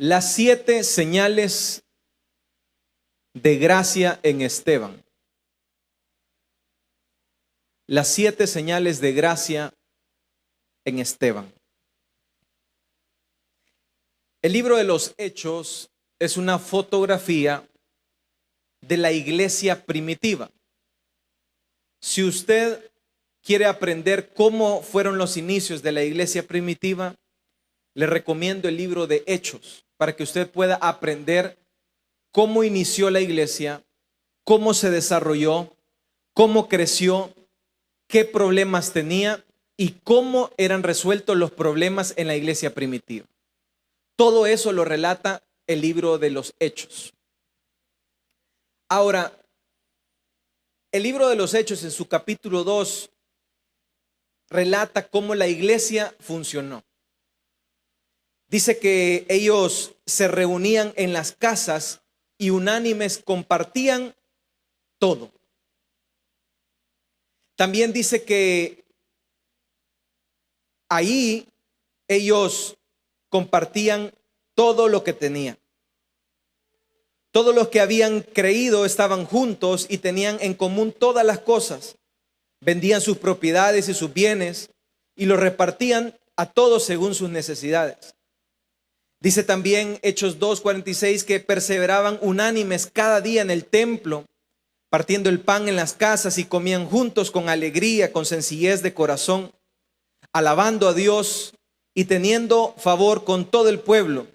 Las 7 señales de gracia en Esteban. Las 7 señales de gracia en Esteban. El libro de los Hechos es una fotografía de la iglesia primitiva. Si usted quiere aprender cómo fueron los inicios de la iglesia primitiva, le recomiendo el libro de Hechos para que usted pueda aprender cómo inició la iglesia, cómo se desarrolló, cómo creció, qué problemas tenía y cómo eran resueltos los problemas en la iglesia primitiva. Todo eso lo relata el libro de los Hechos. Ahora, el libro de los Hechos en su capítulo 2 relata cómo la iglesia funcionó. Dice que ellos se reunían en las casas y unánimes compartían todo. También dice que ahí ellos compartían todo lo que tenían. Todos los que habían creído estaban juntos y tenían en común todas las cosas. Vendían sus propiedades y sus bienes y los repartían a todos según sus necesidades. Dice también Hechos 2:46 que perseveraban unánimes cada día en el templo, partiendo el pan en las casas y comían juntos con alegría, con sencillez de corazón, alabando a Dios y teniendo favor con todo el pueblo.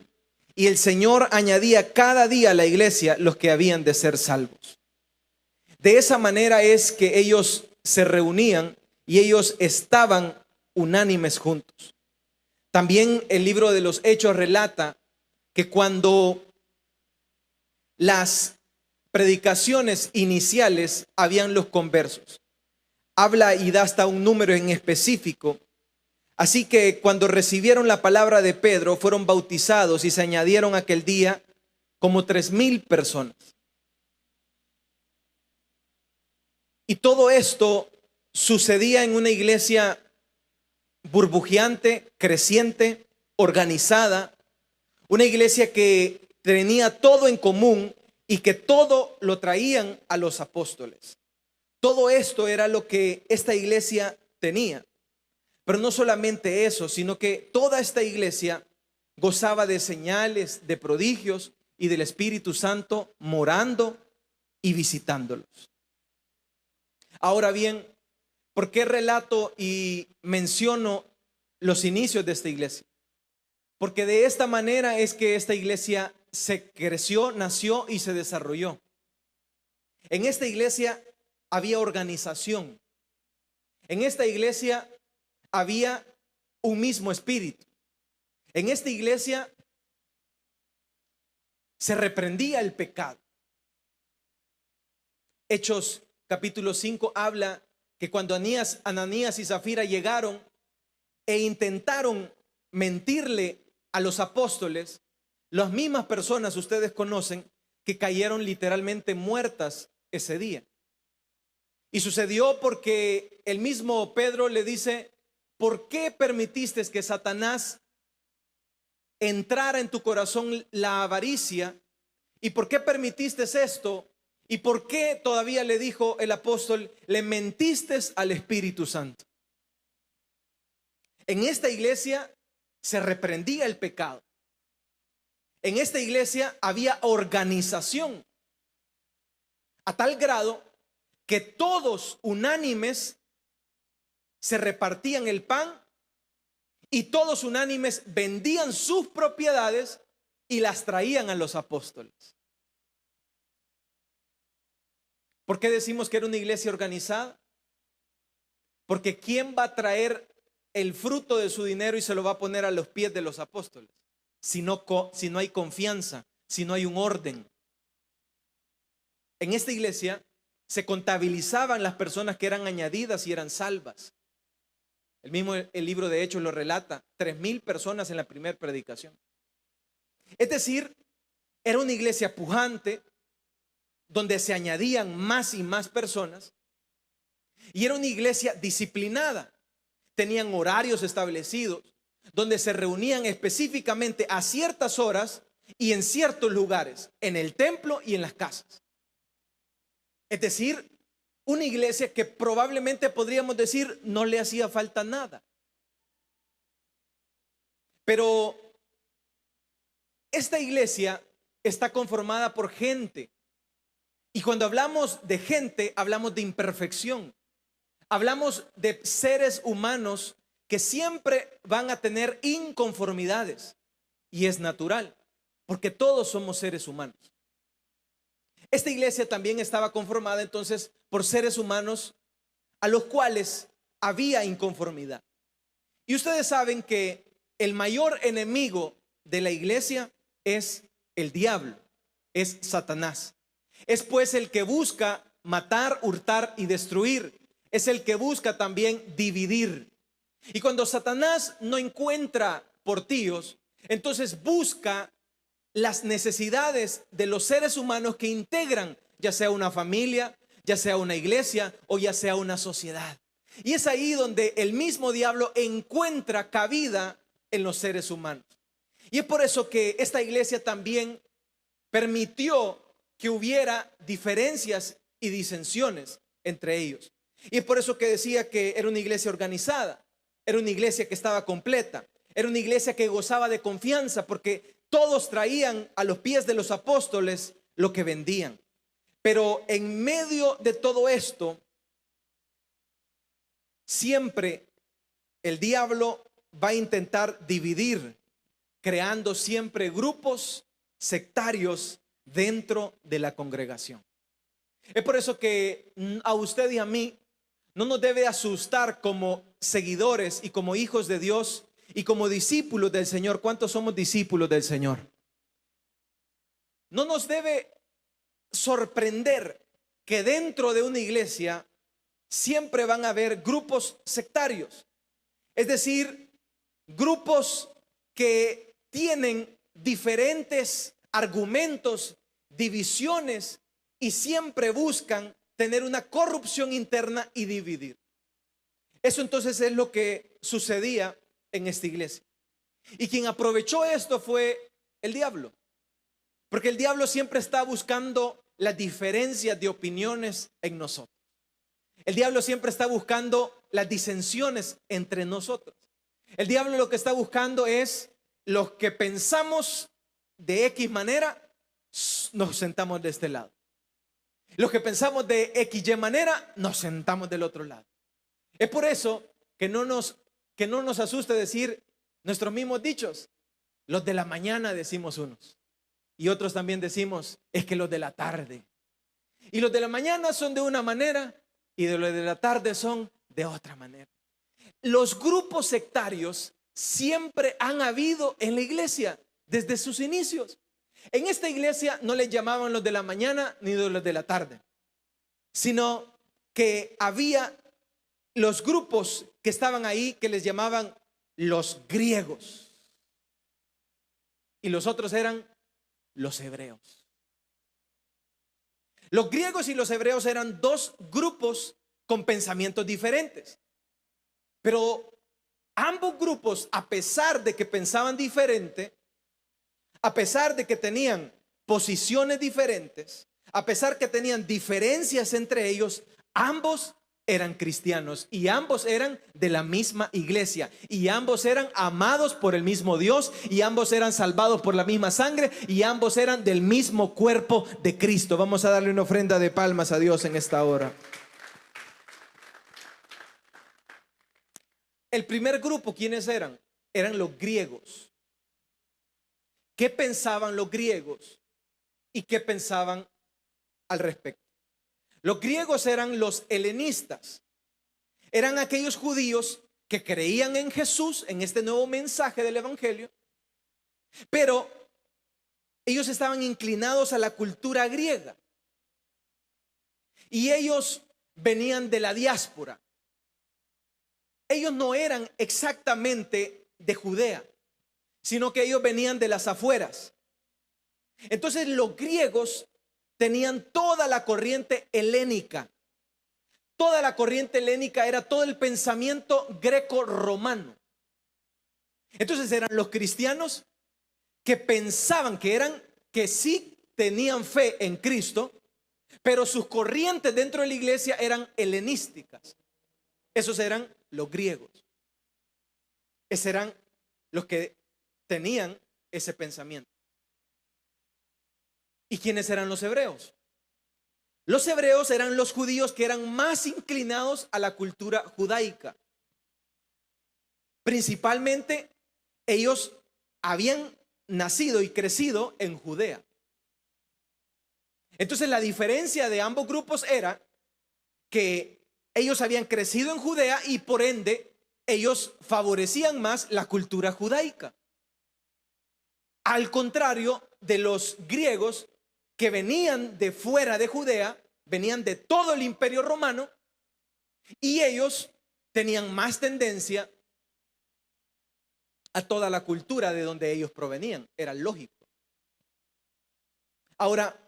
Y el Señor añadía cada día a la iglesia los que habían de ser salvos. De esa manera es que ellos se reunían y ellos estaban unánimes juntos. También el libro de los Hechos relata que cuando las predicaciones iniciales habían los conversos. Habla y da hasta un número en específico. Así que cuando recibieron la palabra de Pedro, fueron bautizados y se añadieron aquel día como 3,000 personas. Y todo esto sucedía en una iglesia burbujeante, creciente, organizada, una iglesia que tenía todo en común y que todo lo traían a los apóstoles. Todo esto era lo que esta iglesia tenía. Pero no solamente eso, sino que toda esta iglesia gozaba de señales, de prodigios y del Espíritu Santo morando y visitándolos. Ahora bien, ¿por qué relato y menciono los inicios de esta iglesia? Porque de esta manera es que esta iglesia se creció, nació y se desarrolló. En esta iglesia había organización. En esta iglesia había un mismo espíritu. En esta iglesia se reprendía el pecado. Hechos capítulo 5 habla que cuando Ananías y Zafira llegaron e intentaron mentirle a los apóstoles, las mismas personas ustedes conocen que cayeron literalmente muertas ese día. Y sucedió porque el mismo Pedro le dice: ¿por qué permitiste que Satanás entrara en tu corazón la avaricia? ¿Y por qué permitiste esto? ¿Y por qué todavía le dijo el apóstol, le mentiste al Espíritu Santo? En esta iglesia se reprendía el pecado. En esta iglesia había organización, a tal grado que todos unánimes se repartían el pan y todos unánimes vendían sus propiedades y las traían a los apóstoles. ¿Por qué decimos que era una iglesia organizada? Porque ¿quién va a traer el fruto de su dinero y se lo va a poner a los pies de los apóstoles? Si no hay confianza, si no hay un orden. En esta iglesia se contabilizaban las personas que eran añadidas y eran salvas. El libro de Hechos lo relata, 3,000 personas en la primera predicación. Es decir, era una iglesia pujante, donde se añadían más y más personas, y era una iglesia disciplinada. Tenían horarios establecidos, donde se reunían específicamente a ciertas horas y en ciertos lugares, en el templo y en las casas. Es decir, una iglesia que probablemente podríamos decir no le hacía falta nada. Pero esta iglesia está conformada por gente. Y cuando hablamos de gente, hablamos de imperfección. Hablamos de seres humanos que siempre van a tener inconformidades. Y es natural, porque todos somos seres humanos. Esta iglesia también estaba conformada entonces por seres humanos a los cuales había inconformidad. Y ustedes saben que el mayor enemigo de la iglesia es el diablo, es Satanás. Es pues el que busca matar, hurtar y destruir. Es el que busca también dividir. Y cuando Satanás no encuentra portillos, entonces busca las necesidades de los seres humanos que integran, ya sea una familia, ya sea una iglesia o ya sea una sociedad. Y es ahí donde el mismo diablo encuentra cabida en los seres humanos. Y es por eso que esta iglesia también permitió que hubiera diferencias y disensiones entre ellos. Y es por eso que decía que era una iglesia organizada, era una iglesia que estaba completa, era una iglesia que gozaba de confianza porque todos traían a los pies de los apóstoles lo que vendían. Pero en medio de todo esto, siempre el diablo va a intentar dividir, creando siempre grupos sectarios dentro de la congregación. Es por eso que a usted y a mí no nos debe asustar como seguidores y como hijos de Dios y como discípulos del Señor. ¿Cuántos somos discípulos del Señor? No nos debe sorprender que dentro de una iglesia siempre van a haber grupos sectarios. Es decir, grupos que tienen diferentes argumentos, divisiones y siempre buscan tener una corrupción interna y dividir. Eso entonces es lo que sucedía en esta iglesia. Y quien aprovechó esto fue el diablo. Porque el diablo siempre está buscando las diferencias de opiniones en nosotros. El diablo siempre está buscando las disensiones entre nosotros. El diablo lo que está buscando es los que pensamos de X manera, nos sentamos de este lado. Los que pensamos de XY manera, nos sentamos del otro lado. Es por eso que no nos asuste decir nuestros mismos dichos. Los de la mañana decimos unos. Y otros también decimos, es que los de la tarde. Y los de la mañana son de una manera y de los de la tarde son de otra manera. Los grupos sectarios siempre han habido en la iglesia desde sus inicios. En esta iglesia no les llamaban los de la mañana ni los de la tarde, sino que había los grupos que estaban ahí que les llamaban los griegos. Y los otros eran los hebreos. Los griegos y los hebreos eran dos grupos con pensamientos diferentes. Pero ambos grupos, a pesar de que pensaban diferente, a pesar de que tenían posiciones diferentes, a pesar que tenían diferencias entre ellos, ambos eran cristianos y ambos eran de la misma iglesia y ambos eran amados por el mismo Dios y ambos eran salvados por la misma sangre y ambos eran del mismo cuerpo de Cristo. Vamos a darle una ofrenda de palmas a Dios en esta hora. El primer grupo, ¿quiénes eran? Eran los griegos. ¿Qué pensaban los griegos y qué pensaban al respecto? Los griegos eran los helenistas. Eran aquellos judíos que creían en Jesús, en este nuevo mensaje del evangelio, pero ellos estaban inclinados a la cultura griega. Y ellos venían de la diáspora. Ellos no eran exactamente de Judea, sino que ellos venían de las afueras. Entonces los griegos tenían toda la corriente helénica. Toda la corriente helénica era todo el pensamiento greco-romano. Entonces eran los cristianos que pensaban que sí tenían fe en Cristo, pero sus corrientes dentro de la iglesia eran helenísticas. Esos eran los griegos. Esos eran los que tenían ese pensamiento. ¿Y quiénes eran los hebreos? Los hebreos eran los judíos que eran más inclinados a la cultura judaica. Principalmente, ellos habían nacido y crecido en Judea. Entonces, la diferencia de ambos grupos era que ellos habían crecido en Judea y por ende, ellos favorecían más la cultura judaica. Al contrario de los griegos que venían de fuera de Judea, venían de todo el imperio romano y ellos tenían más tendencia a toda la cultura de donde ellos provenían. Era lógico. Ahora,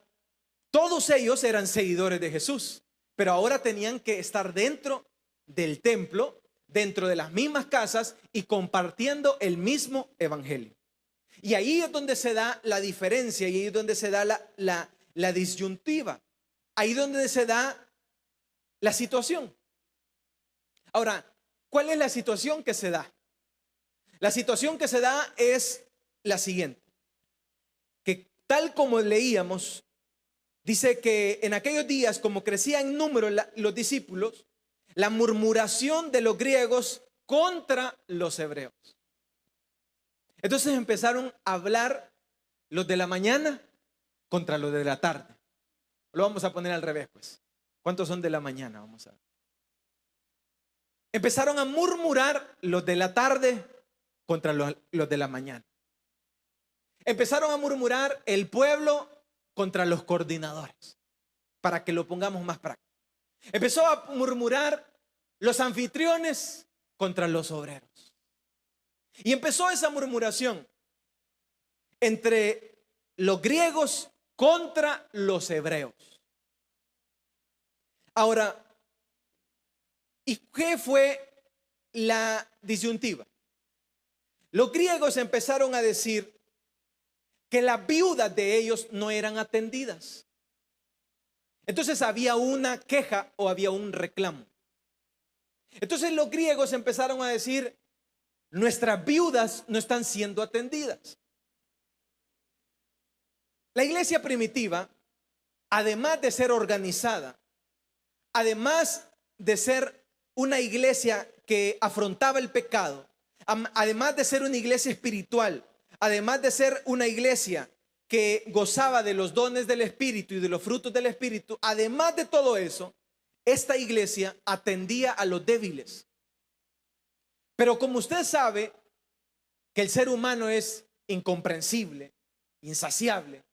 todos ellos eran seguidores de Jesús, pero ahora tenían que estar dentro del templo, dentro de las mismas casas y compartiendo el mismo evangelio. Y ahí es donde se da la diferencia y ahí es donde se da la disyuntiva. Ahí es donde se da la situación. Ahora, ¿cuál es la situación que se da? La situación que se da es la siguiente, que tal como leíamos, dice que en aquellos días, como crecía en número los discípulos, la murmuración de los griegos contra los hebreos. Entonces empezaron a hablar los de la mañana contra los de la tarde. Lo vamos a poner al revés, pues. ¿Cuántos son de la mañana? Vamos a ver. Empezaron a murmurar los de la tarde contra los de la mañana. Empezaron a murmurar el pueblo contra los coordinadores, para que lo pongamos más práctico. Empezó a murmurar los anfitriones contra los obreros. Y empezó esa murmuración entre los griegos contra los hebreos. Ahora, ¿y qué fue la disyuntiva? Los griegos empezaron a decir que las viudas de ellos no eran atendidas. Entonces había una queja o había un reclamo. Entonces los griegos empezaron a decir, nuestras viudas no están siendo atendidas. La iglesia primitiva, además de ser organizada, además de ser una iglesia que afrontaba el pecado, además de ser una iglesia espiritual, además de ser una iglesia que gozaba de los dones del Espíritu y de los frutos del Espíritu, además de todo eso, esta iglesia atendía a los débiles. Pero como usted sabe que el ser humano es incomprensible, insaciable,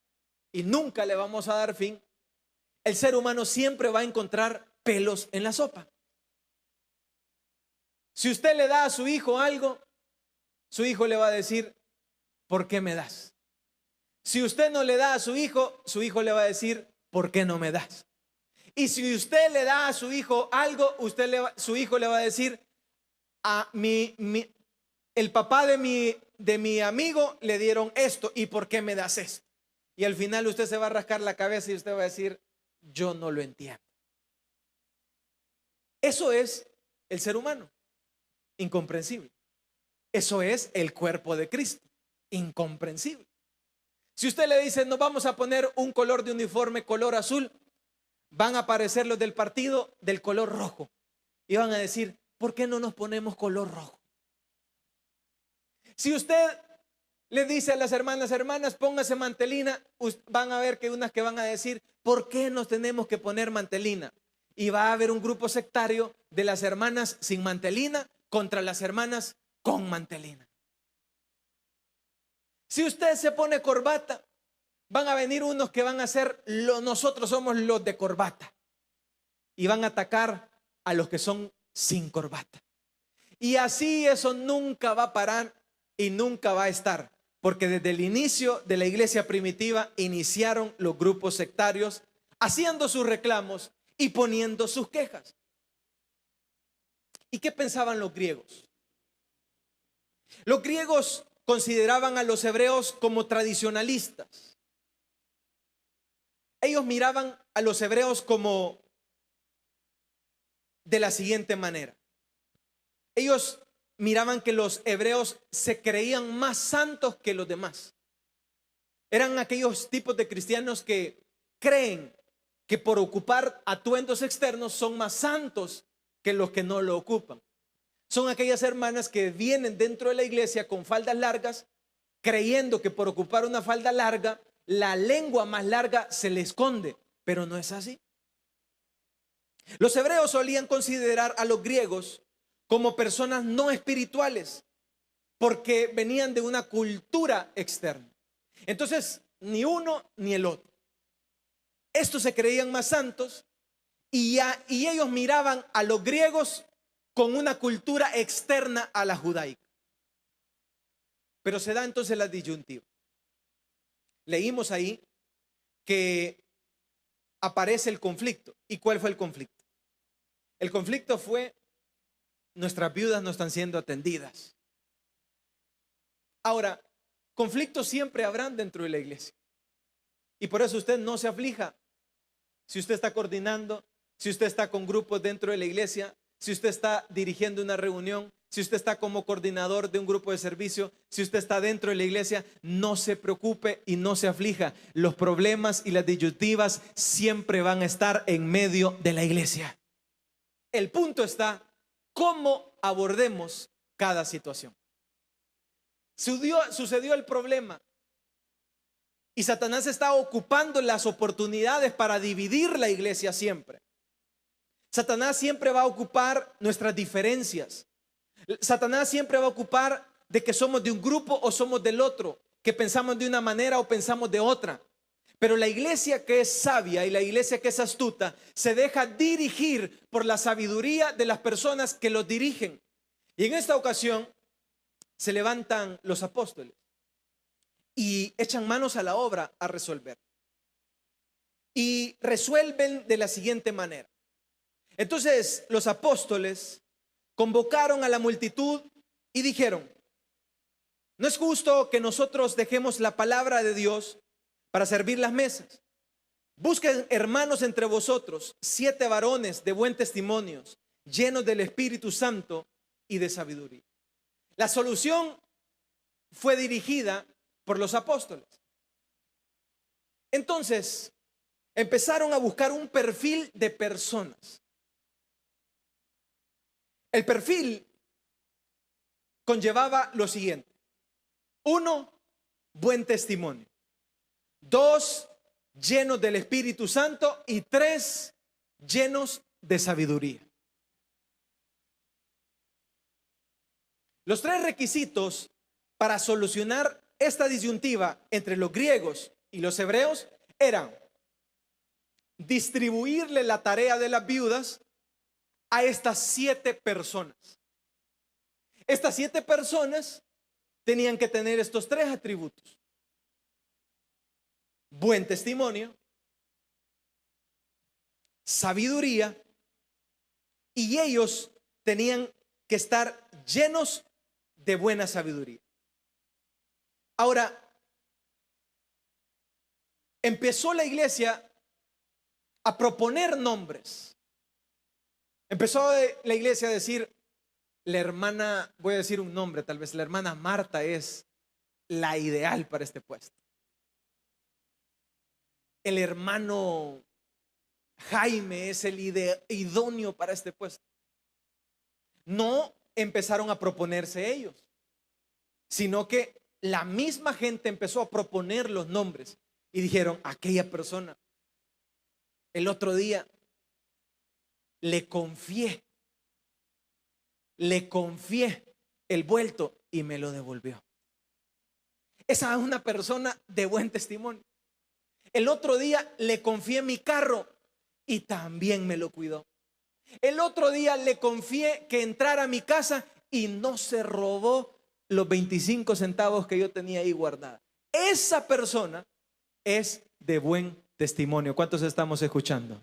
y nunca le vamos a dar fin, el ser humano siempre va a encontrar pelos en la sopa. Si usted le da a su hijo algo, su hijo le va a decir, ¿por qué me das? Si usted no le da a su hijo le va a decir, ¿por qué no me das? Y si usted le da a su hijo algo, su hijo le va a decir, el papá de mi amigo le dieron esto, ¿y por qué me das esto? Y al final usted se va a rascar la cabeza y usted va a decir, yo no lo entiendo. Eso es el ser humano, incomprensible. Eso es el cuerpo de Cristo, incomprensible. Si usted le dice, nos vamos a poner un color de uniforme, color azul, van a aparecer los del partido del color rojo. Y van a decir, ¿por qué no nos ponemos color rojo? Si usted le dice a las hermanas, póngase mantelina, van a ver que unas que van a decir, ¿por qué nos tenemos que poner mantelina? Y va a haber un grupo sectario de las hermanas sin mantelina contra las hermanas con mantelina. Si usted se pone corbata, van a venir unos que van a ser, nosotros somos los de corbata. Y van a atacar a los que son sin corbata. Y así eso nunca va a parar y nunca va a estar. Porque desde el inicio de la iglesia primitiva iniciaron los grupos sectarios haciendo sus reclamos y poniendo sus quejas. ¿Y qué pensaban los griegos? Los griegos consideraban a los hebreos como tradicionalistas. Ellos miraban a los hebreos como de la siguiente manera. Ellos miraban que los hebreos se creían más santos que los demás. Eran aquellos tipos de cristianos que creen que por ocupar atuendos externos son más santos que los que no lo ocupan. Son aquellas hermanas que vienen dentro de la iglesia con faldas largas, creyendo que por ocupar una falda larga, la lengua más larga se le esconde, pero no es así. Los hebreos solían considerar a los griegos como personas no espirituales, porque venían de una cultura externa. Entonces, ni uno ni el otro. Estos se creían más santos y ellos miraban a los griegos con una cultura externa a la judaica. Pero se da entonces la disyuntiva. Leímos ahí que aparece el conflicto. ¿Y cuál fue el conflicto? El conflicto fue: nuestras viudas no están siendo atendidas. Ahora, conflictos siempre habrán dentro de la iglesia. Y por eso usted no se aflija. Si usted está coordinando, si usted está con grupos dentro de la iglesia, si usted está dirigiendo una reunión, si usted está como coordinador de un grupo de servicio, si usted está dentro de la iglesia, no se preocupe y no se aflija. Los problemas y las disyuntivas siempre van a estar en medio de la iglesia. El punto está cómo abordemos cada situación. Sucedió el problema y Satanás está ocupando las oportunidades para dividir la iglesia siempre. Satanás siempre va a ocupar nuestras diferencias. Satanás siempre va a ocupar de que somos de un grupo o somos del otro, que pensamos de una manera o pensamos de otra. Pero la iglesia que es sabia y la iglesia que es astuta se deja dirigir por la sabiduría de las personas que los dirigen. Y en esta ocasión se levantan los apóstoles y echan manos a la obra a resolver. Y resuelven de la siguiente manera. Entonces los apóstoles convocaron a la multitud y dijeron: no es justo que nosotros dejemos la palabra de Dios para servir las mesas. Busquen, hermanos, entre vosotros 7 varones de buen testimonio, llenos del Espíritu Santo y de sabiduría. La solución fue dirigida por los apóstoles. Entonces empezaron a buscar un perfil de personas. El perfil conllevaba lo siguiente: 1, buen testimonio; 2, llenos del Espíritu Santo; y 3, llenos de sabiduría. Los 3 requisitos para solucionar esta disyuntiva entre los griegos y los hebreos eran distribuirle la tarea de las viudas a estas 7 personas. Estas 7 personas tenían que tener estos 3 atributos: buen testimonio, sabiduría, y ellos tenían que estar llenos de buena sabiduría. Ahora, empezó la iglesia a proponer nombres. Empezó la iglesia a decir: la hermana, voy a decir un nombre, tal vez la hermana Marta es la ideal para este puesto. El hermano Jaime es el idóneo para este puesto. No empezaron a proponerse ellos, sino que la misma gente empezó a proponer los nombres y dijeron: aquella persona, el otro día le confié el vuelto y me lo devolvió. Esa es una persona de buen testimonio. El otro día le confié mi carro y también me lo cuidó. El otro día le confié que entrara a mi casa y no se robó los 25 centavos que yo tenía ahí guardada. Esa persona es de buen testimonio. ¿Cuántos estamos escuchando?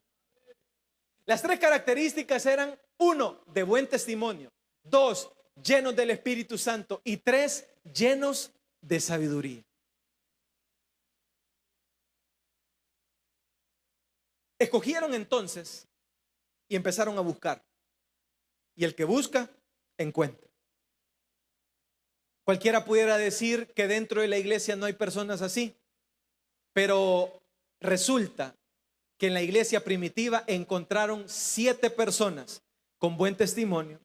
Las 3 características eran: 1, de buen testimonio; 2, llenos del Espíritu Santo y 3 llenos de sabiduría. Escogieron entonces y empezaron a buscar. Y el que busca, encuentra. Cualquiera pudiera decir que dentro de la iglesia no hay personas así, pero resulta que en la iglesia primitiva encontraron 7 personas con buen testimonio,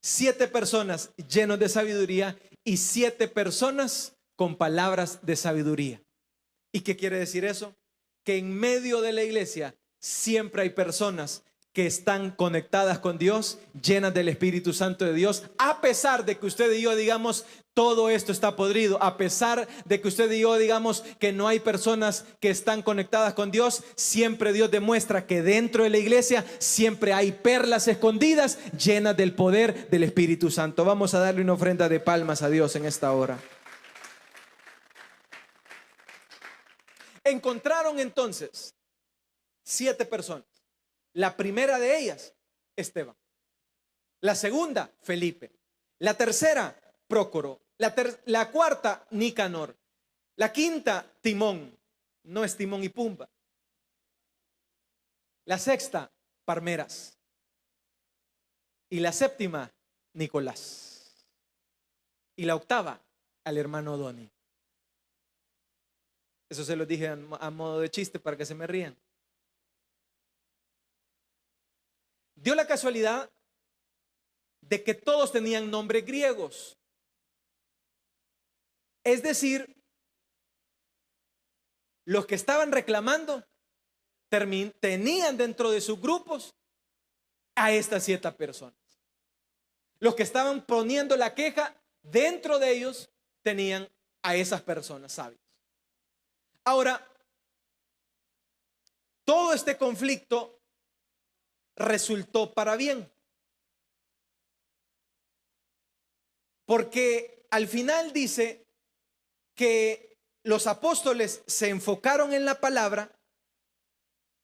7 personas llenos de sabiduría y 7 personas con palabras de sabiduría. ¿Y qué quiere decir eso? Que en medio de la iglesia siempre hay personas que están conectadas con Dios, llenas del Espíritu Santo de Dios, a pesar de que usted y yo digamos todo esto está podrido, a pesar de que usted y yo digamos que no hay personas que están conectadas con Dios, siempre Dios demuestra que dentro de la iglesia siempre hay perlas escondidas llenas del poder del Espíritu Santo. Vamos a darle una ofrenda de palmas a Dios en esta hora. Encontraron entonces 7 personas. La primera de ellas, Esteban. La segunda, Felipe. La tercera, Prócoro. La cuarta, Nicanor. La quinta, Timón. No es Timón y Pumba. La sexta, Parmeras. Y la séptima, Nicolás. Y la octava, al hermano Doni. Eso se lo dije a modo de chiste para que se me rían. Dio la casualidad de que todos tenían nombres griegos. Es decir, los que estaban reclamando tenían dentro de sus grupos a estas 7 personas. Los que estaban poniendo la queja, dentro de ellos tenían a esas personas sabias. Ahora, todo este conflicto resultó para bien. Porque al final dice que los apóstoles se enfocaron en la palabra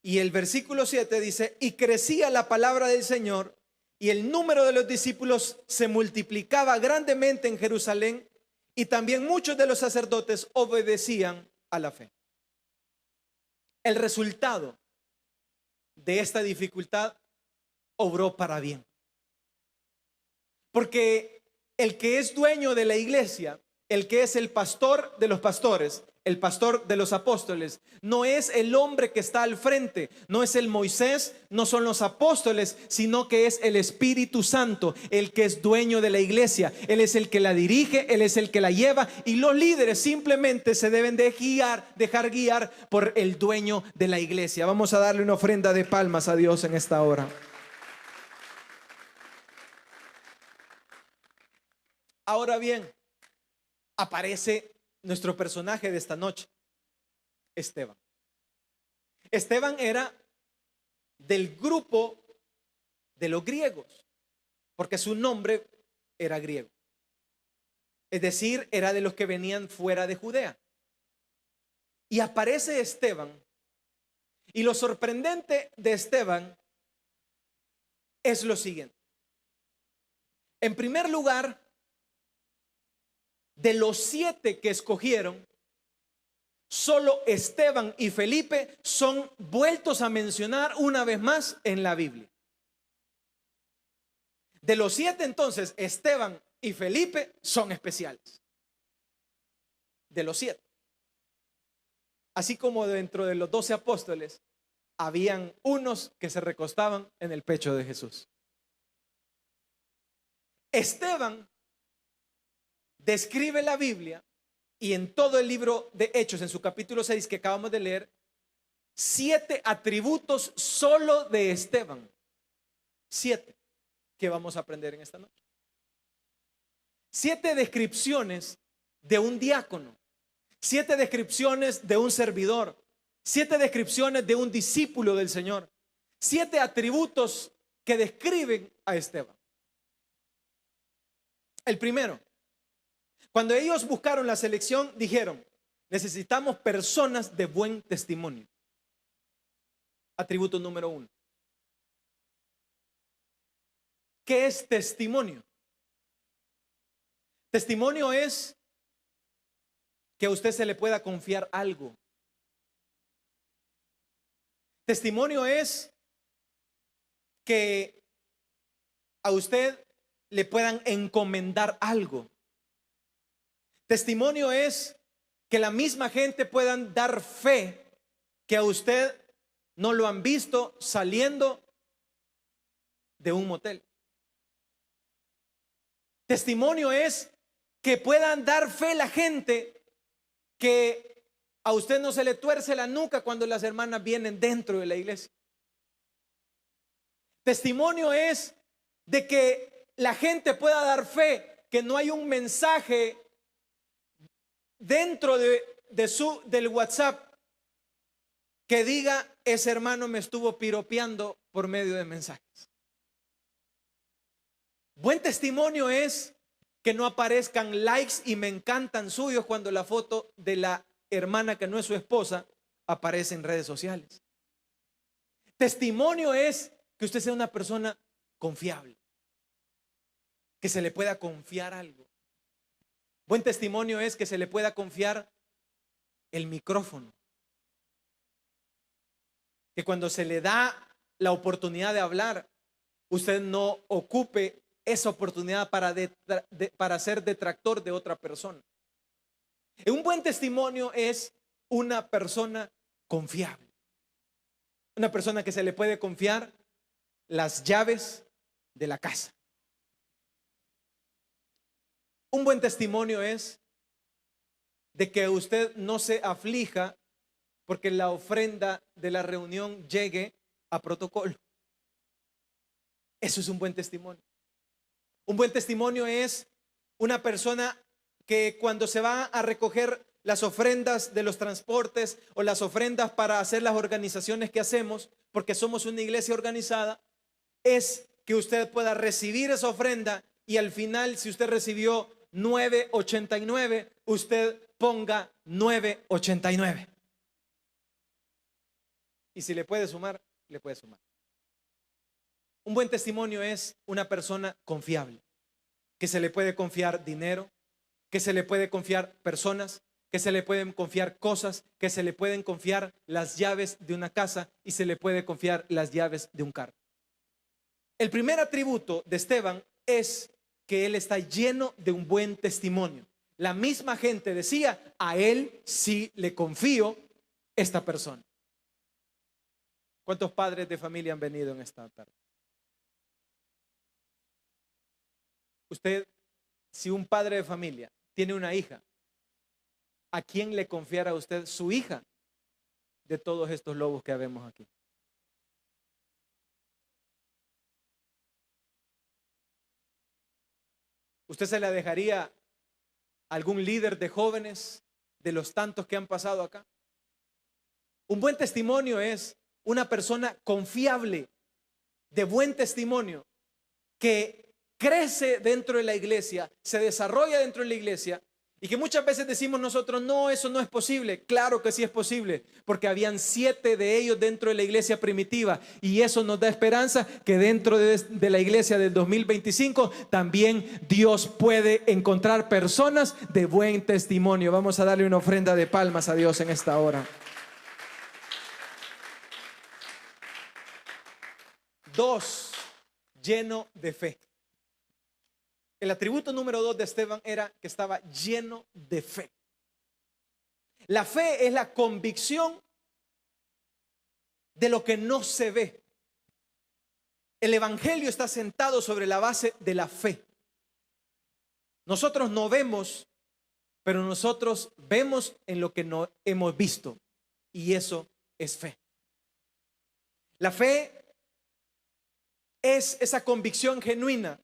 y el versículo 7 dice, y crecía la palabra del Señor y el número de los discípulos se multiplicaba grandemente en Jerusalén y también muchos de los sacerdotes obedecían a la fe. El resultado de esta dificultad obró para bien. Porque el que es dueño de la iglesia, el que es el pastor de los pastores, el pastor de los apóstoles, no es el hombre que está al frente, no es el Moisés, no son los apóstoles, sino que es el Espíritu Santo, el que es dueño de la iglesia. Él es el que la dirige, Él es el que la lleva y los líderes simplemente se deben de dejar guiar por el dueño de la iglesia. Vamos a darle una ofrenda de palmas a Dios en esta hora. Ahora bien, aparece nuestro personaje de esta noche, Esteban. Esteban era del grupo de los griegos, porque su nombre era griego. Es decir, era de los que venían fuera de Judea. Y aparece Esteban, y lo sorprendente de Esteban es lo siguiente. En primer lugar, de los 7 que escogieron, solo Esteban y Felipe son vueltos a mencionar una vez más en la Biblia. De los 7 entonces, Esteban y Felipe son especiales. De los 7. Así como dentro de los 12 apóstoles, habían unos que se recostaban en el pecho de Jesús. Esteban describe la Biblia y en todo el libro de Hechos, en su capítulo 6 que acabamos de leer, 7 atributos solo de Esteban. 7 que vamos a aprender en esta noche. 7 descripciones de un diácono. 7 descripciones de un servidor. 7 descripciones de un discípulo del Señor. 7 atributos que describen a Esteban. El primero, cuando ellos buscaron la selección, dijeron, necesitamos personas de buen testimonio. Atributo número 1. ¿Qué es testimonio? Testimonio es que a usted se le pueda confiar algo. Testimonio es que a usted le puedan encomendar algo. Testimonio es que la misma gente puedan dar fe que a usted no lo han visto saliendo de un motel. Testimonio es que puedan dar fe la gente que a usted no se le tuerce la nuca cuando las hermanas vienen dentro de la iglesia. Testimonio es de que la gente pueda dar fe que no hay un mensaje dentro del WhatsApp que diga: ese hermano me estuvo piropeando por medio de mensajes. Buen testimonio es que no aparezcan likes y me encantan suyos cuando la foto de la hermana que no es su esposa aparece en redes sociales. Testimonio es que usted sea una persona confiable, que se le pueda confiar algo. Buen testimonio es que se le pueda confiar el micrófono, que cuando se le da la oportunidad de hablar, usted no ocupe esa oportunidad para ser detractor de otra persona. Un buen testimonio es una persona confiable, una persona que se le puede confiar las llaves de la casa. Un buen testimonio es de que usted no se aflija porque la ofrenda de la reunión llegue a protocolo. Eso es un buen testimonio. Un buen testimonio es una persona que cuando se va a recoger las ofrendas de los transportes o las ofrendas para hacer las organizaciones que hacemos, porque somos una iglesia organizada, es que usted pueda recibir esa ofrenda y al final, si usted recibió 9.89, usted ponga 9.89. Y si le puede sumar, le puede sumar. Un buen testimonio es una persona confiable, que se le puede confiar dinero, que se le puede confiar personas, que se le pueden confiar cosas, que se le pueden confiar las llaves de una casa y se le puede confiar las llaves de un carro. El primer atributo de Esteban es que él está lleno de un buen testimonio. La misma gente decía: a él sí le confío esta persona. ¿Cuántos padres de familia han venido en esta tarde? Usted, si un padre de familia tiene una hija, ¿a quién le confiará usted su hija de todos estos lobos que vemos aquí? ¿Usted se la dejaría a algún líder de jóvenes de los tantos que han pasado acá? Un buen testimonio es una persona confiable, de buen testimonio, que crece dentro de la iglesia, se desarrolla dentro de la iglesia y que muchas veces decimos nosotros: no, eso no es posible. Claro que sí es posible, porque habían 7 de ellos dentro de la iglesia primitiva y eso nos da esperanza que dentro de la iglesia del 2025 también Dios puede encontrar personas de buen testimonio. Vamos a darle una ofrenda de palmas a Dios en esta hora. 2, lleno de fe. El atributo número 2 de Esteban era que estaba lleno de fe. La fe es la convicción de lo que no se ve. El evangelio está sentado sobre la base de la fe. Nosotros no vemos, pero nosotros vemos en lo que no hemos visto, y eso es fe. La fe es esa convicción genuina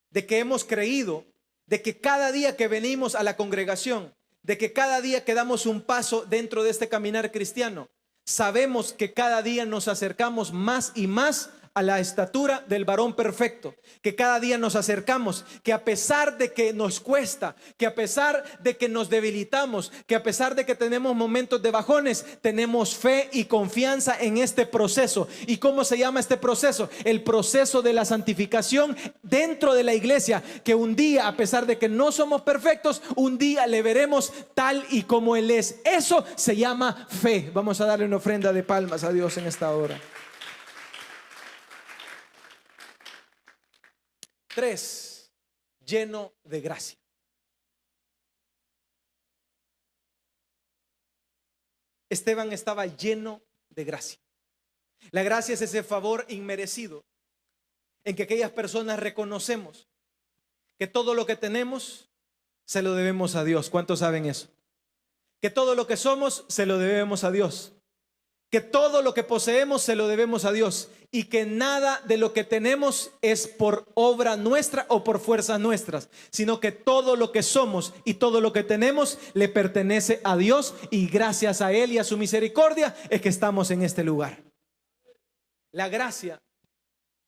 de que hemos creído, de que cada día que venimos a la congregación, de que cada día que damos un paso dentro de este caminar cristiano, sabemos que cada día nos acercamos más y más a la estatura del varón perfecto, que cada día nos acercamos, que a pesar de que nos cuesta, que a pesar de que nos debilitamos, que a pesar de que tenemos momentos de bajones, tenemos fe y confianza en este proceso. ¿Y cómo se llama este proceso? El proceso de la santificación dentro de la iglesia, que un día, a pesar de que no somos perfectos, un día le veremos tal y como Él es. Eso se llama fe. Vamos a darle una ofrenda de palmas a Dios en esta hora. 3, lleno de gracia. Esteban estaba lleno de gracia. La gracia es ese favor inmerecido en que aquellas personas reconocemos que todo lo que tenemos se lo debemos a Dios. ¿Cuántos saben eso? Que todo lo que somos se lo debemos a Dios. Que todo lo que poseemos se lo debemos a Dios. Y que nada de lo que tenemos es por obra nuestra o por fuerzas nuestras, sino que todo lo que somos y todo lo que tenemos le pertenece a Dios, y gracias a Él y a su misericordia es que estamos en este lugar. La gracia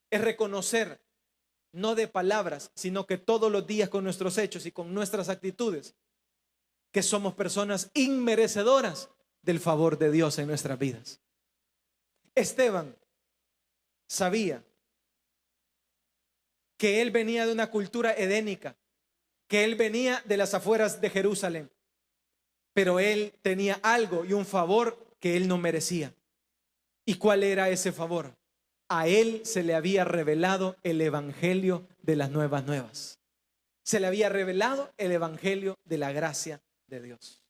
es reconocer, no de palabras, sino que todos los días con nuestros hechos y con nuestras actitudes, que somos personas inmerecedoras del favor de Dios en nuestras vidas. Esteban sabía que él venía de una cultura edénica, que él venía de las afueras de Jerusalén, pero él tenía algo y un favor que él no merecía. ¿Y cuál era ese favor? A él se le había revelado el evangelio de las nuevas nuevas. Se le había revelado el evangelio de la gracia de Dios.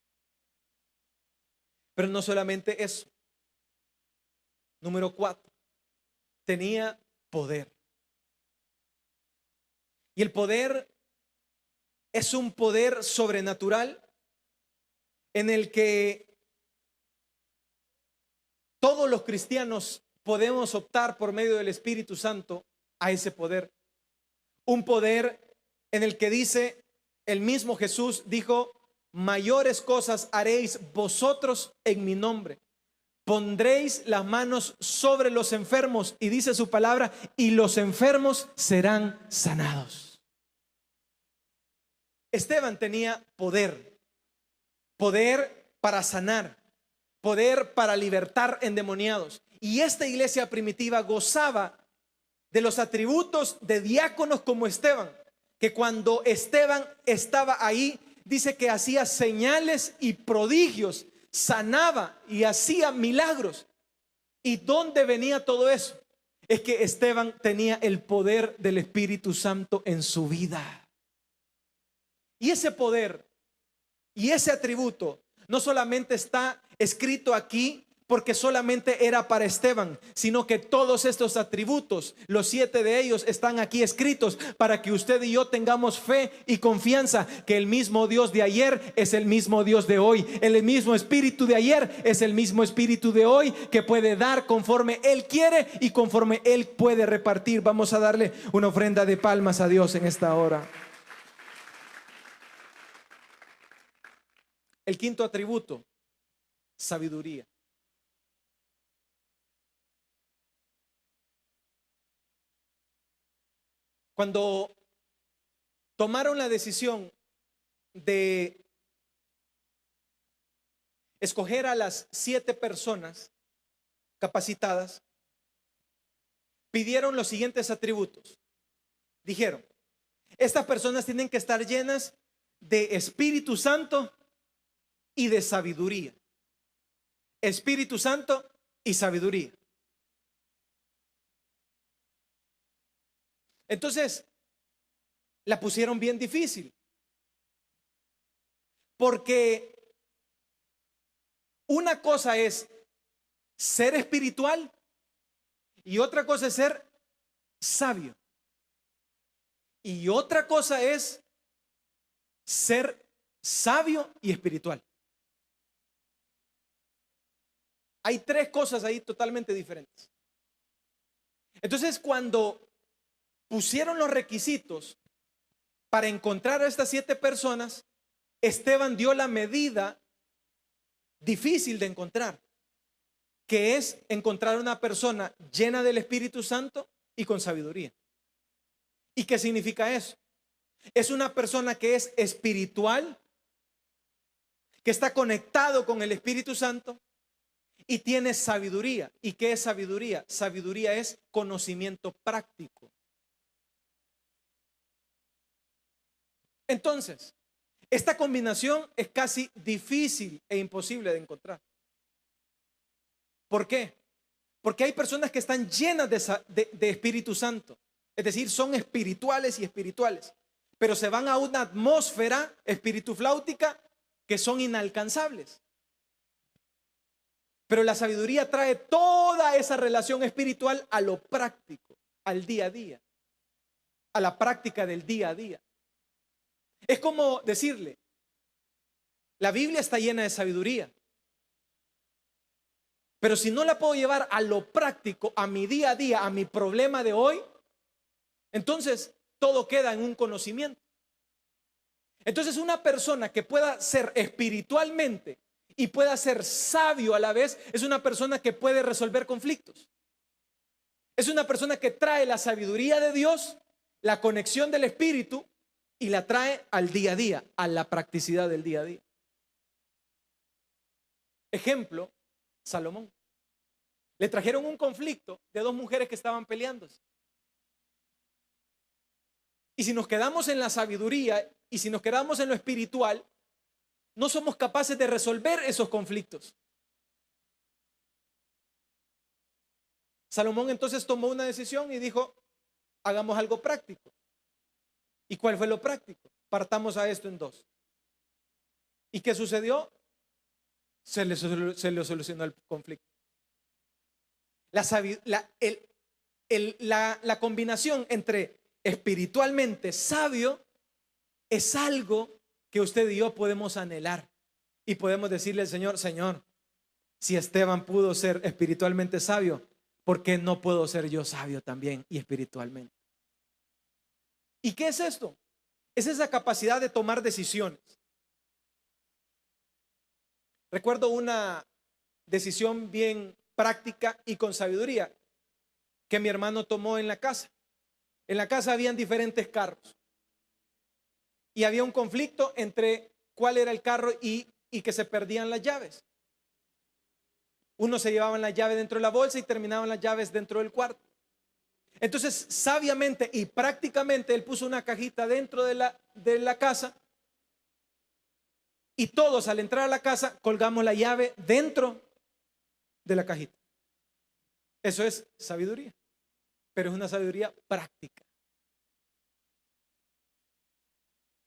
Pero no solamente eso. Número 4, tenía poder. Y el poder es un poder sobrenatural en el que todos los cristianos podemos optar por medio del Espíritu Santo a ese poder. Un poder en el que dice, el mismo Jesús dijo: mayores cosas haréis vosotros en mi nombre. Pondréis las manos sobre los enfermos, y dice su palabra, y los enfermos serán sanados. Esteban tenía poder. Poder para sanar. Poder para libertar endemoniados. Y esta iglesia primitiva gozaba de los atributos de diáconos como Esteban, que cuando Esteban estaba ahí, dice que hacía señales y prodigios, sanaba y hacía milagros. ¿Y dónde venía todo eso? Es que Esteban tenía el poder del Espíritu Santo en su vida. Y ese poder y ese atributo no solamente está escrito aquí porque solamente era para Esteban, sino que todos estos atributos, los 7 de ellos, están aquí escritos para que usted y yo tengamos fe y confianza que el mismo Dios de ayer es el mismo Dios de hoy. El mismo Espíritu de ayer es el mismo Espíritu de hoy, que puede dar conforme Él quiere y conforme Él puede repartir. Vamos a darle una ofrenda de palmas a Dios en esta hora. El quinto atributo, sabiduría. Cuando tomaron la decisión de escoger a las 7 personas capacitadas, pidieron los siguientes atributos. Dijeron: estas personas tienen que estar llenas de Espíritu Santo y de sabiduría. Espíritu Santo y sabiduría. Entonces, la pusieron bien difícil, porque una cosa es ser espiritual y otra cosa es ser sabio. Y otra cosa es ser sabio y espiritual. Hay 3 cosas ahí totalmente diferentes. Entonces, cuando pusieron los requisitos para encontrar a estas 7 personas, Esteban dio la medida difícil de encontrar. que es encontrar una persona llena del Espíritu Santo y con sabiduría. ¿Y qué significa eso? Es una persona que es espiritual, que está conectado con el Espíritu Santo y tiene sabiduría. ¿Y qué es sabiduría? Sabiduría es conocimiento práctico. Entonces, esta combinación es casi difícil e imposible de encontrar. ¿Por qué? Porque hay personas que están llenas de Espíritu Santo. Es decir, son espirituales y espirituales. Pero se van a una atmósfera espiritufláutica que son inalcanzables. Pero la sabiduría trae toda esa relación espiritual a lo práctico, al día a día, a la práctica del día a día. Es como decirle, la Biblia está llena de sabiduría, pero si no la puedo llevar a lo práctico, a mi día a día, a mi problema de hoy, entonces todo queda en un conocimiento. Entonces una persona que pueda ser espiritualmente y pueda ser sabio a la vez, es una persona que puede resolver conflictos. Es una persona que trae la sabiduría de Dios, la conexión del Espíritu y la trae al día a día, a la practicidad del día a día. Ejemplo, Salomón. Le trajeron un conflicto de dos mujeres que estaban peleándose. Y si nos quedamos en la sabiduría y si nos quedamos en lo espiritual, no somos capaces de resolver esos conflictos. Salomón entonces tomó una decisión y dijo, hagamos algo práctico. ¿Y cuál fue lo práctico? Partamos a esto en dos. ¿Y qué sucedió? Se le solucionó el conflicto. La combinación entre espiritualmente sabio es algo que usted y yo podemos anhelar. Y podemos decirle al Señor, Señor, si Esteban pudo ser espiritualmente sabio, ¿por qué no puedo ser yo sabio también y espiritualmente? ¿Y qué es esto? Es esa capacidad de tomar decisiones. Recuerdo una decisión bien práctica y con sabiduría que mi hermano tomó en la casa. En la casa habían diferentes carros y había un conflicto entre cuál era el carro y que se perdían las llaves. Unos se llevaban la llave dentro de la bolsa y terminaban las llaves dentro del cuarto. Entonces, sabiamente y prácticamente él puso una cajita dentro de la casa y todos al entrar a la casa colgamos la llave dentro de la cajita. Eso es sabiduría, pero es una sabiduría práctica.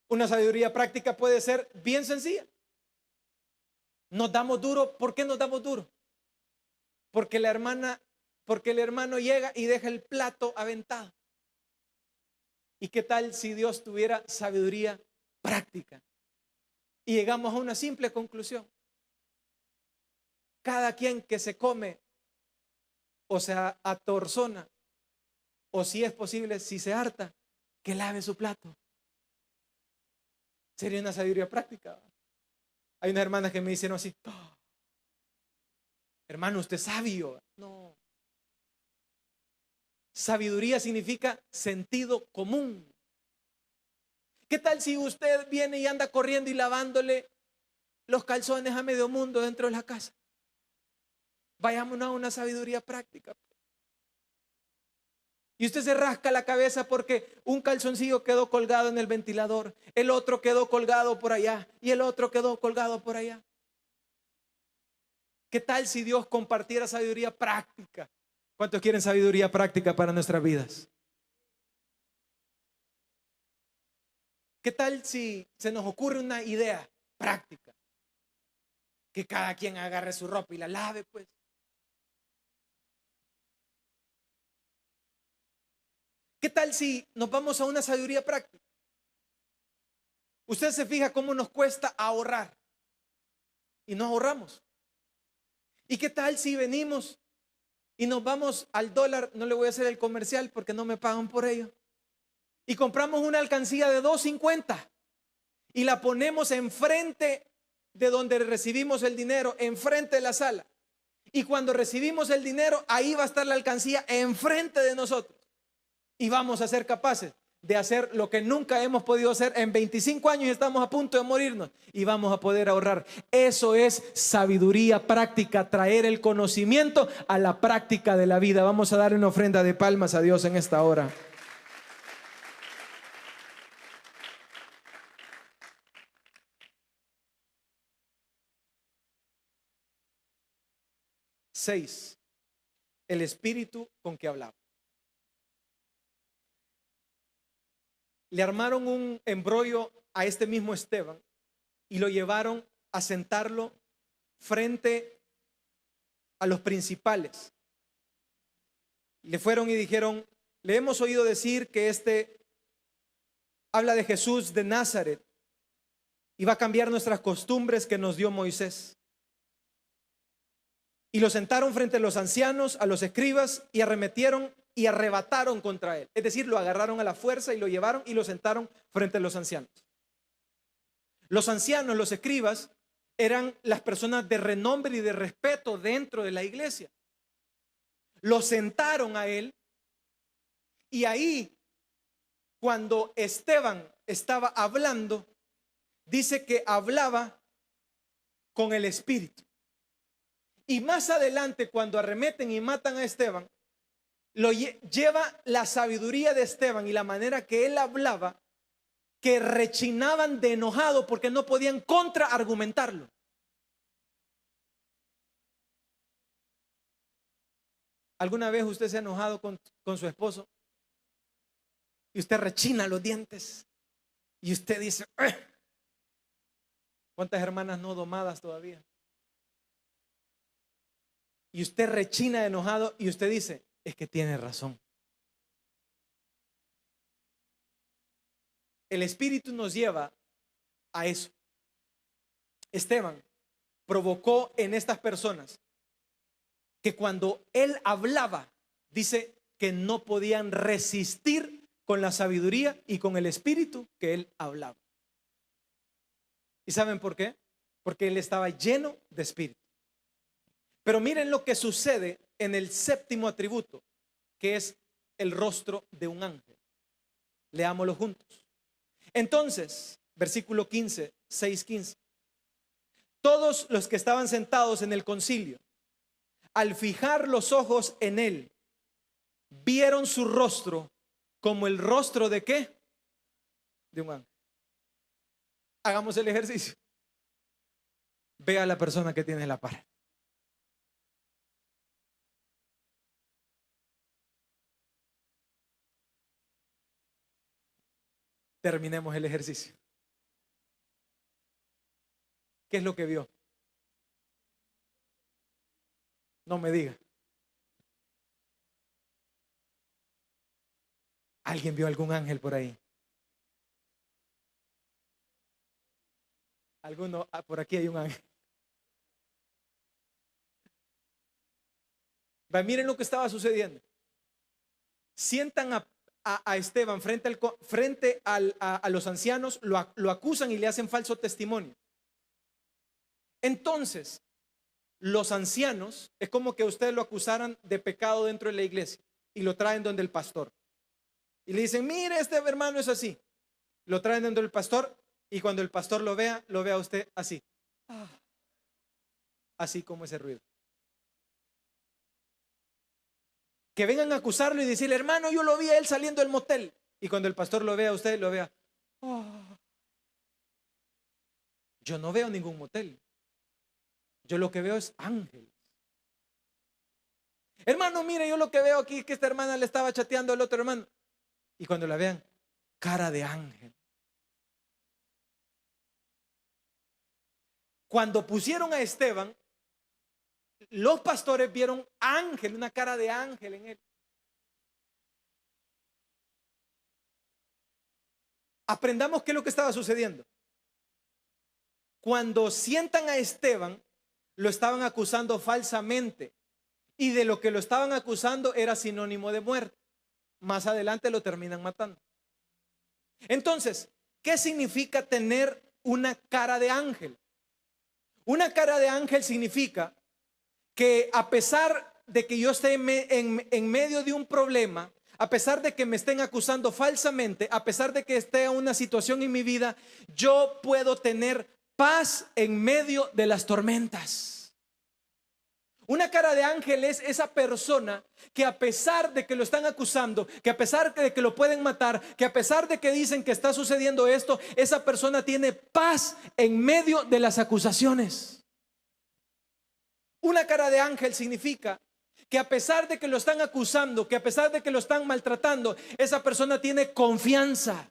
Una sabiduría práctica puede ser bien sencilla. Nos damos duro. ¿Por qué nos damos duro? Porque el hermano llega y deja el plato aventado. ¿Y qué tal si Dios tuviera sabiduría práctica? Y llegamos a una simple conclusión. Cada quien que se come o se atorzona, o si es posible, si se harta, que lave su plato. Sería una sabiduría práctica. Hay unas hermanas que me dicen así, oh, hermano, usted es sabio. No. Sabiduría significa sentido común. ¿Qué tal si usted viene y anda corriendo y lavándole los calzones a medio mundo dentro de la casa? Vayámonos a una sabiduría práctica. Y usted se rasca la cabeza porque un calzoncillo quedó colgado en el ventilador, el otro quedó colgado por allá y el otro quedó colgado por allá. ¿Qué tal si Dios compartiera sabiduría práctica? ¿Cuántos quieren sabiduría práctica para nuestras vidas? ¿Qué tal si se nos ocurre una idea práctica? Que cada quien agarre su ropa y la lave, pues. ¿Qué tal si nos vamos a una sabiduría práctica? Usted se fija cómo nos cuesta ahorrar y no ahorramos. ¿Y qué tal si venimos y nos vamos al dólar? No le voy a hacer el comercial porque no me pagan por ello. Y compramos una alcancía de $2.50 y la ponemos enfrente de donde recibimos el dinero, enfrente de la sala. Y cuando recibimos el dinero, ahí va a estar la alcancía enfrente de nosotros. Y vamos a ser capaces de hacer lo que nunca hemos podido hacer en 25 años y estamos a punto de morirnos. Y vamos a poder ahorrar. Eso es sabiduría práctica, traer el conocimiento a la práctica de la vida. Vamos a dar una ofrenda de palmas a Dios en esta hora. Seis, el espíritu con que hablaba. Le armaron un embrollo a este mismo Esteban y lo llevaron a sentarlo frente a los principales. Le fueron y dijeron: le hemos oído decir que este habla de Jesús de Nazaret y va a cambiar nuestras costumbres que nos dio Moisés. Y lo sentaron frente a los ancianos, a los escribas, y arremetieron y arrebataron contra él. Es decir, lo agarraron a la fuerza y lo llevaron y lo sentaron frente a los ancianos. Los ancianos, los escribas, eran las personas de renombre y de respeto dentro de la iglesia. Lo sentaron a él y ahí, cuando Esteban estaba hablando, dice que hablaba con el Espíritu. Y más adelante, cuando arremeten y matan a Esteban, lo lleva la sabiduría de Esteban y la manera que él hablaba, que rechinaban de enojado porque no podían contraargumentarlo. ¿Alguna vez usted se ha enojado con su esposo? Y usted rechina los dientes y usted dice: ¡ah! ¿Cuántas hermanas no domadas todavía? Y usted rechina de enojado y usted dice: es que tiene razón. El Espíritu nos lleva a eso. Esteban provocó en estas personas que cuando él hablaba, dice que no podían resistir con la sabiduría y con el Espíritu que él hablaba. ¿Y saben por qué? Porque él estaba lleno de Espíritu. Pero miren lo que sucede en el séptimo atributo, que es el rostro de un ángel. Leámoslo juntos. Entonces, versículo 15, 6:15. Todos los que estaban sentados en el concilio, al fijar los ojos en él, vieron su rostro como el rostro de ¿qué? De un ángel. Hagamos el ejercicio. Ve a la persona que tiene la par. Terminemos el ejercicio. ¿Qué es lo que vio? No me diga. ¿Alguien vio algún ángel por ahí? ¿Alguno? Por aquí hay un ángel. Miren lo que estaba sucediendo. Sientan a Esteban frente a los ancianos, lo acusan y le hacen falso testimonio. Entonces, los ancianos, es como que ustedes lo acusaran de pecado dentro de la iglesia y lo traen donde el pastor. Y le dicen: mire, este hermano es así. Lo traen donde el pastor y cuando el pastor lo vea a usted así. Así como ese ruido. Que vengan a acusarlo y decirle: hermano, yo lo vi a él saliendo del motel. Y cuando el pastor lo vea a usted, lo vea: yo no veo ningún motel. Yo lo que veo es ángeles. Hermano, mire, yo lo que veo aquí es que esta hermana le estaba chateando al otro hermano. Y cuando la vean, cara de ángel. Cuando pusieron a Esteban, los pastores vieron ángel, una cara de ángel en él. Aprendamos qué es lo que estaba sucediendo. Cuando sientan a Esteban, lo estaban acusando falsamente. Y de lo que lo estaban acusando era sinónimo de muerte. Más adelante lo terminan matando. Entonces, ¿qué significa tener una cara de ángel? Una cara de ángel significa que a pesar de que yo esté en medio de un problema, a pesar de que me estén acusando falsamente, a pesar de que esté en una situación en mi vida, yo puedo tener paz en medio de las tormentas. Una cara de ángel es esa persona que a pesar de que lo están acusando, que a pesar de que lo pueden matar, que a pesar de que dicen que está sucediendo esto, esa persona tiene paz en medio de las acusaciones. Una cara de ángel significa que a pesar de que lo están acusando, que a pesar de que lo están maltratando, esa persona tiene confianza.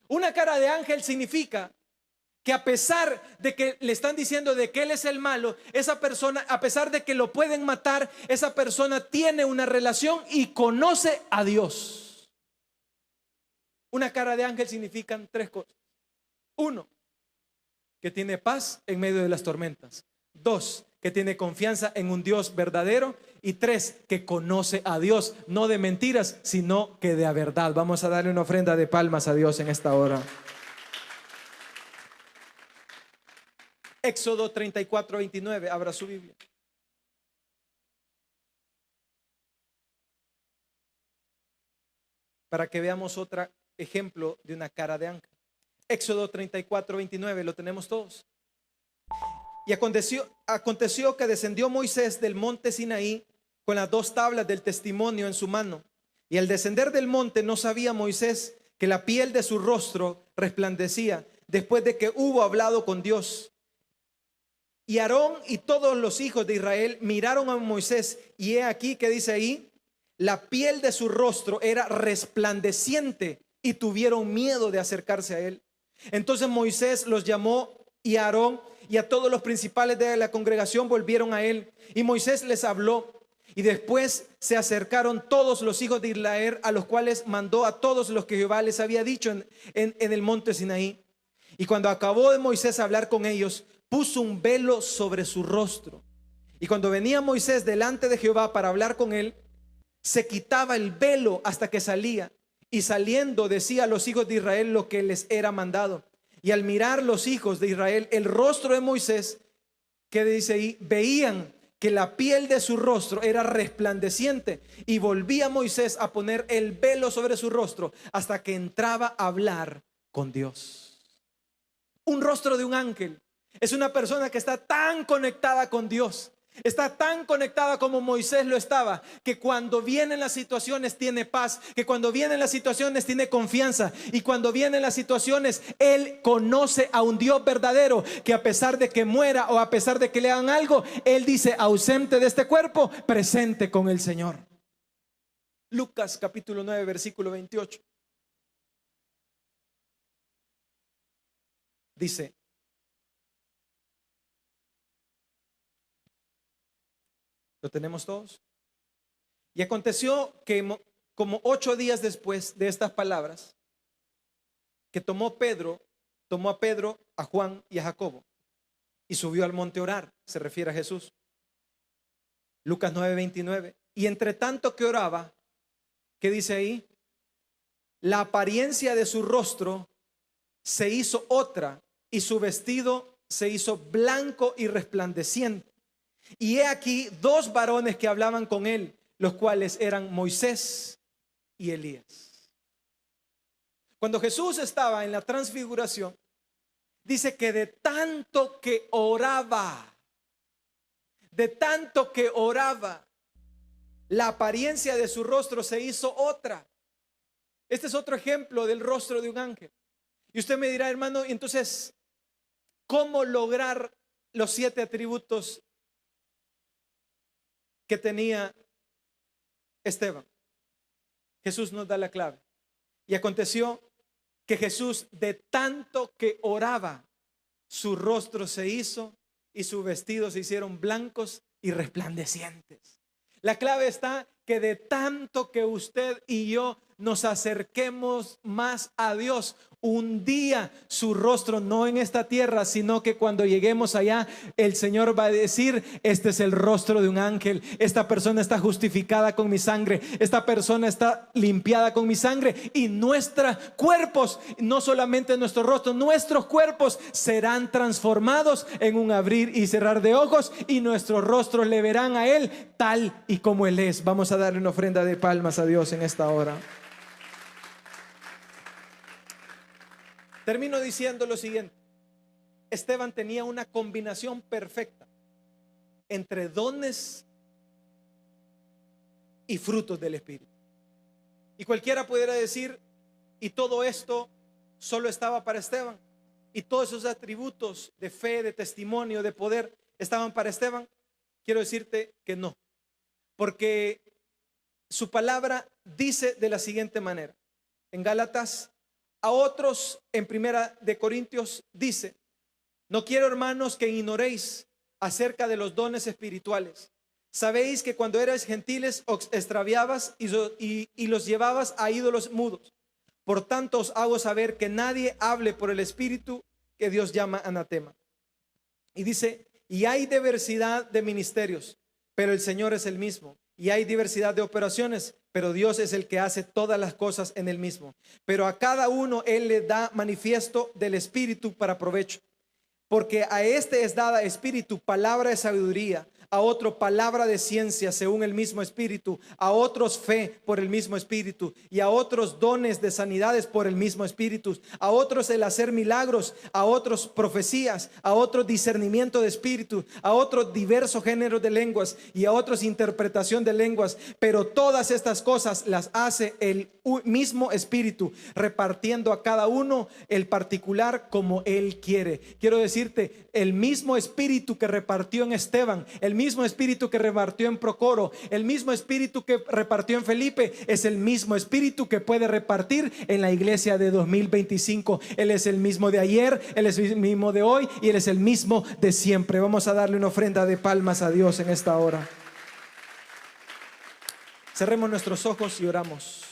Una cara de ángel significa que a pesar de que le están diciendo de que él es el malo, esa persona, a pesar de que lo pueden matar, esa persona tiene una relación y conoce a Dios. Una cara de ángel significan tres cosas. Uno, que tiene paz en medio de las tormentas. Dos, que tiene confianza en un Dios verdadero. Y tres, que conoce a Dios, no de mentiras, sino que de verdad. Vamos a darle una ofrenda de palmas a Dios en esta hora. Éxodo 34:29, abra su Biblia. Para que veamos otro ejemplo de una cara de ángel. Éxodo 34:29, lo tenemos todos. Y aconteció que descendió Moisés del monte Sinaí con las 2 tablas del testimonio en su mano. Y al descender del monte no sabía Moisés que la piel de su rostro resplandecía después de que hubo hablado con Dios. Y Aarón y todos los hijos de Israel miraron a Moisés, y he aquí que dice ahí, la piel de su rostro era resplandeciente y tuvieron miedo de acercarse a él. Entonces Moisés los llamó, y Aarón y a todos los principales de la congregación volvieron a él, y Moisés les habló. Y después se acercaron todos los hijos de Israel, a los cuales mandó a todos los que Jehová les había dicho en el monte Sinaí. Y cuando acabó de Moisés hablar con ellos, puso un velo sobre su rostro. Y cuando venía Moisés delante de Jehová para hablar con él, se quitaba el velo hasta que salía. Y saliendo decía a los hijos de Israel lo que les era mandado. Y al mirar los hijos de Israel el rostro de Moisés, que dice ahí, veían que la piel de su rostro era resplandeciente. Y volvía Moisés a poner el velo sobre su rostro hasta que entraba a hablar con Dios. Un rostro de un ángel es una persona que está tan conectada con Dios, está tan conectada como Moisés lo estaba, que cuando vienen las situaciones tiene paz, que cuando vienen las situaciones tiene confianza, y cuando vienen las situaciones él conoce a un Dios verdadero, que a pesar de que muera o a pesar de que le hagan algo, él dice, ausente de este cuerpo, presente con el Señor. Lucas capítulo 9 versículo 28 dice: ¿lo tenemos todos? Y aconteció que como 8 días después de estas palabras, que tomó a Pedro, a Juan y a Jacobo, y subió al monte a orar. Se refiere a Jesús. Lucas 9:29. Y entre tanto que oraba, ¿qué dice ahí? La apariencia de su rostro se hizo otra, y su vestido se hizo blanco y resplandeciente. Y he aquí 2 varones que hablaban con él, los cuales eran Moisés y Elías. Cuando Jesús estaba en la transfiguración, dice que de tanto que oraba, la apariencia de su rostro se hizo otra. Este es otro ejemplo del rostro de un ángel. Y usted me dirá, hermano, entonces, ¿cómo lograr los 7 atributos que tenía Esteban? Jesús nos da la clave. Y aconteció que Jesús, de tanto que oraba, su rostro se hizo y sus vestidos se hicieron blancos y resplandecientes. La clave está que de tanto que usted y yo nos acerquemos más a Dios, un día su rostro, no en esta tierra, sino que cuando lleguemos allá, el Señor va a decir: este es el rostro de un ángel, esta persona está justificada con mi sangre, esta persona está limpiada con mi sangre. Y nuestros cuerpos, no solamente nuestro rostro, nuestros cuerpos serán transformados en un abrir y cerrar de ojos, y nuestros rostros le verán a Él tal y como Él es. Vamos a darle una ofrenda de palmas a Dios en esta hora. Termino diciendo lo siguiente: Esteban tenía una combinación perfecta entre dones y frutos del Espíritu. Y cualquiera pudiera decir: y todo esto solo estaba para Esteban, y todos esos atributos de fe, de testimonio, de poder estaban para Esteban. Quiero decirte que no, porque su palabra dice de la siguiente manera en Gálatas. A otros, en Primera de Corintios, dice: no quiero, hermanos, que ignoréis acerca de los dones espirituales. Sabéis que cuando erais gentiles os extraviabas y los llevabas a ídolos mudos. Por tanto os hago saber que nadie hable por el Espíritu que Dios llama anatema. Y dice: y hay diversidad de ministerios, pero el Señor es el mismo. Y hay diversidad de operaciones, pero Dios es el que hace todas las cosas en el mismo. Pero a cada uno Él le da manifiesto del Espíritu para provecho. Porque a este es dada Espíritu palabra de sabiduría, a otro palabra de ciencia según el mismo Espíritu, a otros fe por el mismo Espíritu, y a otros dones de sanidades por el mismo Espíritu, a otros el hacer milagros, a otros profecías, a otros discernimiento de espíritu, a otros diversos géneros de lenguas, y a otros interpretación de lenguas. Pero todas estas cosas las hace el mismo Espíritu, repartiendo a cada uno el particular como Él quiere. Quiero decirte, el mismo Espíritu que repartió en Esteban, el mismo Espíritu que repartió en Procoro, el mismo Espíritu que repartió en Felipe, es el mismo Espíritu que puede repartir en la iglesia de 2025. Él es el mismo de ayer, Él es el mismo de hoy, y Él es el mismo de siempre. Vamos a darle una ofrenda de palmas a Dios en esta hora. Cerremos nuestros ojos y oramos.